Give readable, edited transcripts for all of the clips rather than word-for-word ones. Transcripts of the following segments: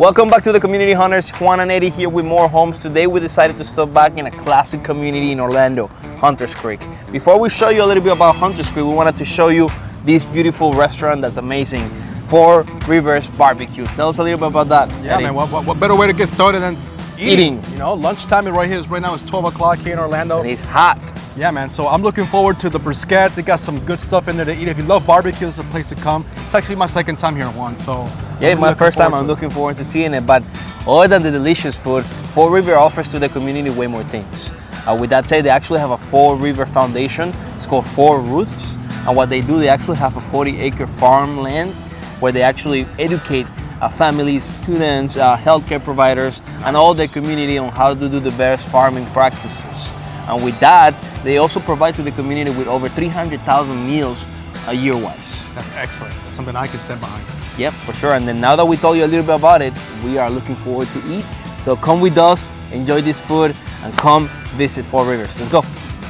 Welcome back to the Community Hunters. Juan and Eddie here with more homes. Today we decided to stop back in a classic community in Orlando, Hunters Creek. Before we show you a little bit about Hunters Creek, we wanted to show you this beautiful restaurant that's amazing, Four Rivers Barbecue. Tell us a little bit about that, Yeah, Eddie. man, what better way to get started than Eating. You know, lunchtime right now is 12 o'clock here in Orlando. And it's hot. Yeah, man, so I'm looking forward to the brisket. They got some good stuff in there to eat. If you love barbecue, it's a place to come. It's actually my second time here, Juan, so. Yeah, my first time. I'm I'm looking forward to seeing it. But other than the delicious food, Four River offers to the community way more things. With that said, they actually have a Four River Foundation. It's called Four Roots. And what they do, they actually have a 40-acre farmland where they actually educate families, students, healthcare providers, and all the community on how to do the best farming practices. And with that, they also provide to the community with over 300,000 meals a year-wise. That's excellent. That's something I can stand behind. Yep, for sure. And then now that we told you a little bit about it, we are looking forward to eat. So come with us, enjoy this food, and come visit Four Rivers. Let's go.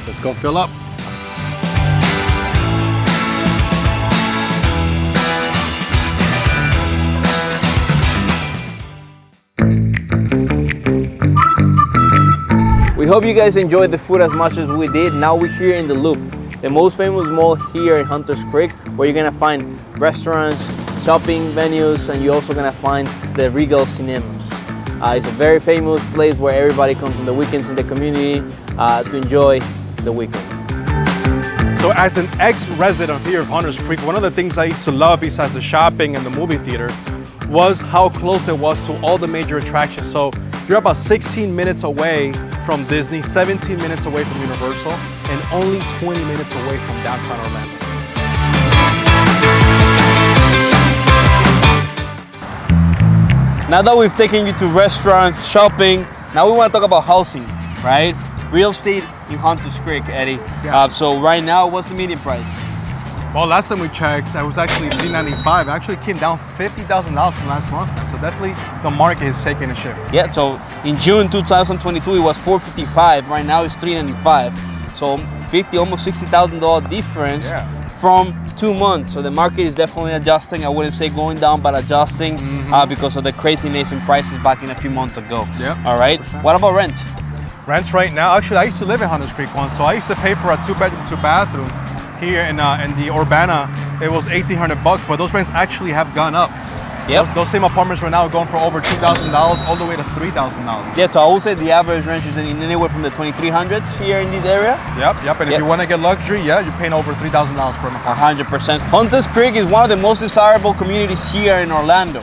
Let's go fill up. We hope you guys enjoyed the food as much as we did. Now we're here in the Loop, the most famous mall here in Hunters Creek, where you're gonna find restaurants, shopping venues, and you're also gonna find the Regal Cinemas. It's a very famous place where everybody comes on the weekends in the community to enjoy the weekend. So as an ex-resident here of Hunters Creek, one of the things I used to love besides the shopping and the movie theater was how close it was to all the major attractions. So you're about 16 minutes away from Disney, 17 minutes away from Universal, and only 20 minutes away from downtown Orlando. Now that we've taken you to restaurants, shopping, now we want to talk about housing, right? Real estate in Hunters Creek, Eddie. Yeah. So right now, what's the median price? Well, last time we checked, it was actually $395. It actually came down $50,000 from last month. So definitely the market is taking a shift. Yeah, so in June 2022, it was $455. Right now it's $395. So almost $60,000 difference from 2 months. So the market is definitely adjusting. I wouldn't say going down, but adjusting because of the craziness in prices back in a few months ago. Yeah. All right. 100%. What about rent? Rent right now, actually I used to live in Hunters Creek once, so I used to pay for a 2-bedroom, 2-bathroom here in the Urbana. It was $1,800, but those rents actually have gone up. Yep. Those same apartments right now are going for over $2,000 all the way to $3,000. Yeah, so I would say the average rent is in anywhere from the 2,300s here in this area. Yep. And if you want to get luxury, you're paying over $3,000 per month. 100%. Hunters Creek is one of the most desirable communities here in Orlando.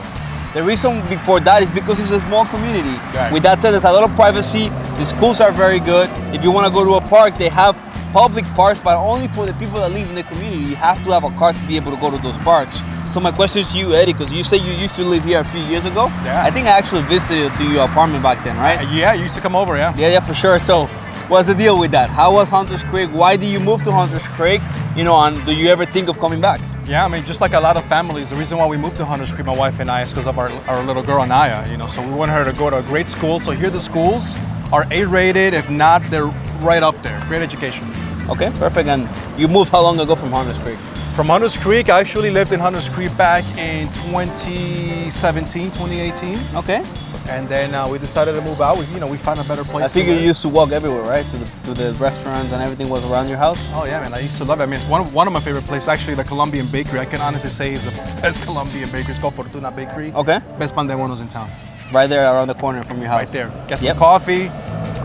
The reason for that is because it's a small community. Right. With that said, there's a lot of privacy. The schools are very good. If you want to go to a park, they have public parks, but only for the people that live in the community. You have to have a car to be able to go to those parks. So my question is to you, Eddie, because you say you used to live here a few years ago. Yeah. I think I actually visited to your apartment back then, right? Yeah, you used to come over, yeah. Yeah, for sure. So what's the deal with that? How was Hunters Creek? Why did you move to Hunters Creek? You know, and do you ever think of coming back? Yeah, I mean, just like a lot of families, the reason why we moved to Hunters Creek, my wife and I, is because of our little girl, Anaya, you know, so we want her to go to a great school. So here the schools are A-rated. If not, they're right up there. Great education. Okay, perfect. And you moved how long ago from Hunters Creek? From Hunters Creek, I actually lived in Hunters Creek back in 2017, 2018. Okay. And then we decided to move out. We found a better place. I think to you live. used to walk everywhere, right? To the restaurants and everything was around your house? Oh yeah, man, I used to love it. I mean, it's one of my favorite places, actually, the Colombian Bakery. I can honestly say it's the best Colombian bakery. It's called Fortuna Bakery. Okay. Best pan de buenos in town. Right there around the corner from your house. Right there. Get some coffee,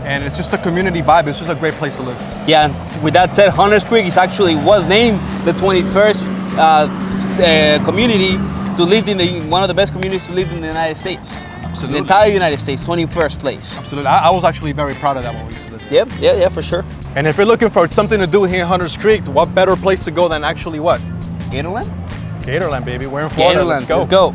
and it's just a community vibe. It's just a great place to live. Yeah, and with that said, Hunters Creek was named the 21st community to live in one of the best communities to live in the United States. Absolutely. The entire United States, 21st place. Absolutely. I was actually very proud of that when we used to live. Yeah, for sure. And if you're looking for something to do here in Hunters Creek, what better place to go than actually what? Gatorland? Gatorland, baby. We're in Florida. Gatorland, Let's go.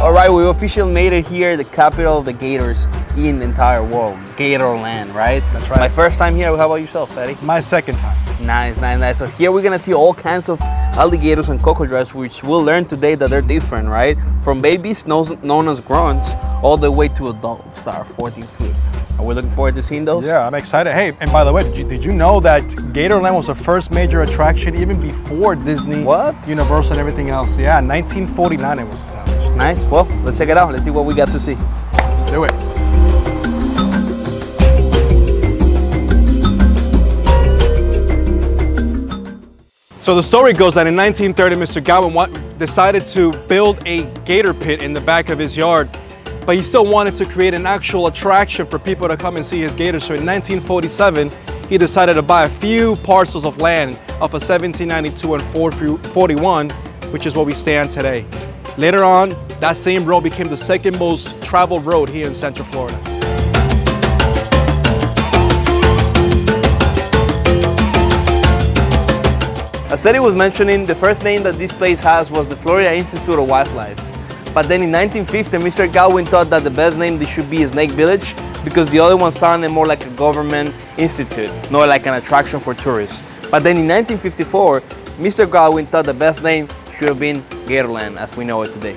All right, we officially made it here, the capital of the Gators in the entire world, Gatorland, right? That's right. My first time here. How about yourself, Eddie? My second time. Nice. So here we're gonna see all kinds of alligators and crocodiles, which we'll learn today that they're different, right? From babies known as grunts all the way to adults that are 14 feet. Are we looking forward to seeing those? Yeah, I'm excited. Hey, and by the way, did you know that Gatorland was the first major attraction even before Disney, What? Universal, and everything else? Yeah, 1949 it was established. Nice. Well, let's check it out. Let's see what we got to see. Let's do it. So the story goes that in 1930, Mr. Godwin decided to build a gator pit in the back of his yard, but he still wanted to create an actual attraction for people to come and see his gators. So in 1947, he decided to buy a few parcels of land off of 1792 and 441, which is where we stand today. Later on, that same road became the second most traveled road here in Central Florida. As Eddie was mentioning, the first name that this place has was the Florida Institute of Wildlife. But then in 1950, Mr. Godwin thought that the best name this should be Snake Village because the other one sounded more like a government institute, not like an attraction for tourists. But then in 1954, Mr. Godwin thought the best name should have been Gatorland as we know it today.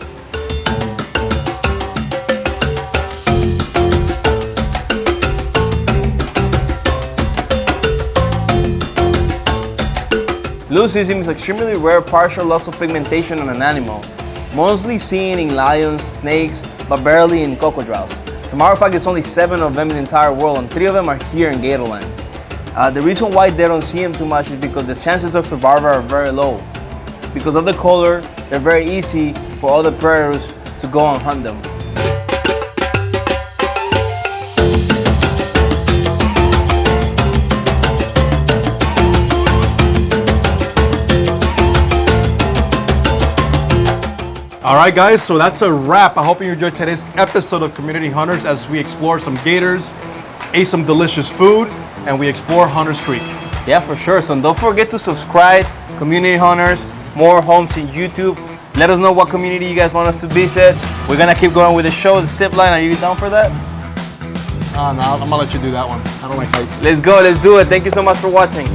Leucism is extremely rare partial loss of pigmentation on an animal, mostly seen in lions, snakes, but barely in crocodiles. As a matter of fact, there's only 7 of them in the entire world, and 3 of them are here in Gatorland. The reason why they don't see them too much is because the chances of survival are very low. Because of the color, they're very easy for other predators to go and hunt them. All right, guys, so that's a wrap. I hope you enjoyed today's episode of Community Hunters as we explore some gators, ate some delicious food, and we explore Hunters Creek. Yeah, for sure. So don't forget to subscribe, Community Hunters, more homes in YouTube. Let us know what community you guys want us to visit. We're gonna keep going with the show, the zip line. Are you down for that? No, I'm gonna let you do that one. I don't like heights. Let's go, let's do it. Thank you so much for watching.